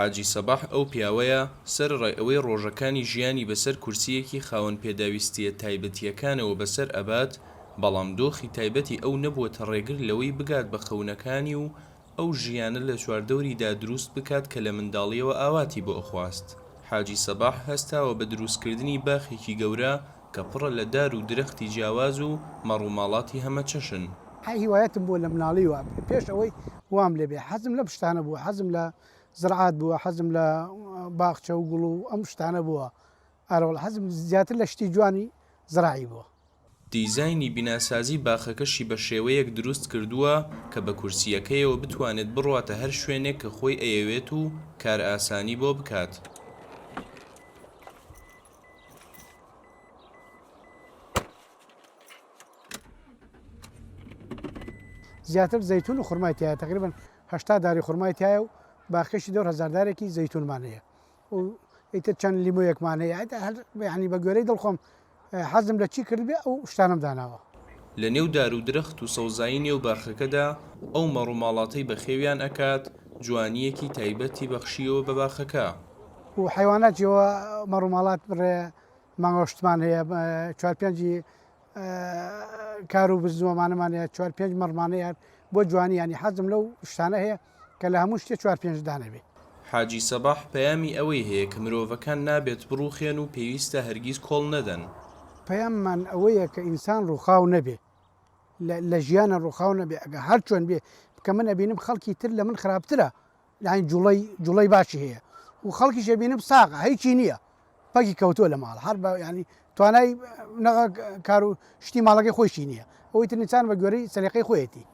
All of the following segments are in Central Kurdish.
حاجی سەباح ئەو پیاوەیە سەرڕای ئەوەی ڕۆژەکانی ژیانی بەسەر کورسیەکی خاوەن پێداویستیە تایبەتیەکانەوە بەسەر ئەبات، بەڵام دۆخی تایبەتی ئەو نەبووەتە ڕێگر لەوەی بگات بە خەونەکانی و ئەو ژیانە لە چواردەوریدا دروست بکات کە لە منداڵیەوە ئاواتی بۆ ئەخواست. حاجی سەباح هەستاوە بە دروستکردنی باخێکی گەورە کە پڕە لە دار و درەختی جیاواز و مەڕووماڵاتی هەمە چەشن. هیوایەتم بووە لە مناڵیوە پێش ئەوەی وام لێبێ حەزم لە پشتانە بووە، حەزم لە زراعات بووە، حەزم لە باخچە و گوڵ و ئەم شتانە بووە. ئارەوڵ حەزم زیاتر لە شتی جوانی زراعی بووە. دیزایانی بیناسازی باخەکەشی بە شێوەیەک دروست کردووە کە بە کورسیەکەیەوە بتوانێت بڕواتە هەر شوێنێک کە خۆی ئەیەوێت و کار ئاسانی بۆ بکات. زیاتر زەیتون و خورمای تایە، تقریبا 80 داری خورمای تایە و باخێکی 2000 دارێکی زەیتونمانەیە و ئیتر چەند لیمۆیەکمانەیە. ینی بە گوێرەی دڵخۆم حەزم لە چی کرد بێ ئەو شتانم داناوە. لە نێو دار و درەخت و سەوزایی نێو باخەکەدا ئەو مەڕووماڵاتەی بەخێویان ئەکات جوانیەکی تایبەتی بەخشیەوە بە باخەکە. و حیواناتیەوە مەڕووماڵات بڕێ مانگۆشتمان هەیە، 4-5 کار و بزووەمانەمان هەیە، 4-5 مەڕمانەیە بۆ جوانی، ینی حەزم لەو شتانە هەیە کە لە هەموو شتێ 4-5 دانەبێ. حاجی سەباح پەیامی ئەوەی هەیە کە مرۆڤەکان نابێت بڕوخێن و پێویستە هەرگیز کۆڵ نەدەن. پەیاممان ئەوەیە کە ئینسان ڕووخاو نەبێ، لە ژیانە ڕووخاو نەبێ، ئەگە هەر چۆن بێ بکە من ئەبینم خەڵکی تر لە من خراپترە، لاین جوڵەی باشی هەیە و خەڵکی شەبینم ساغە هیچی نییە، پەکی کەوتۆ لە ماڵ هەر ینی توانای کار و شتی ماڵەکەی خۆشی نییە، ئەوەی تر ئینسان بە گوێرەی سەلیقەی خۆیەتی.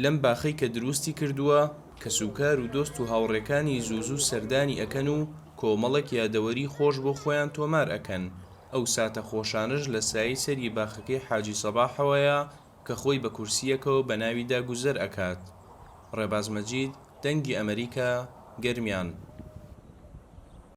لەم باخەی کە دروستی کردووە کە سوکار و دۆست و هاوڕێکانی زوو سەردانی ئەکەن و کۆمەڵێک یادەوەری خۆش بۆ خۆیان تۆمار ئەکەن. ئەو ساتە خۆشانش لە سایی سەری باخەکەی حاجی سەباحەوەیە کە خۆی بە کورسیەکەوە بە ناویدا گوزەر ئەکات. ڕێباز مەجید، دەنگی ئەمریکا، گەرمیان.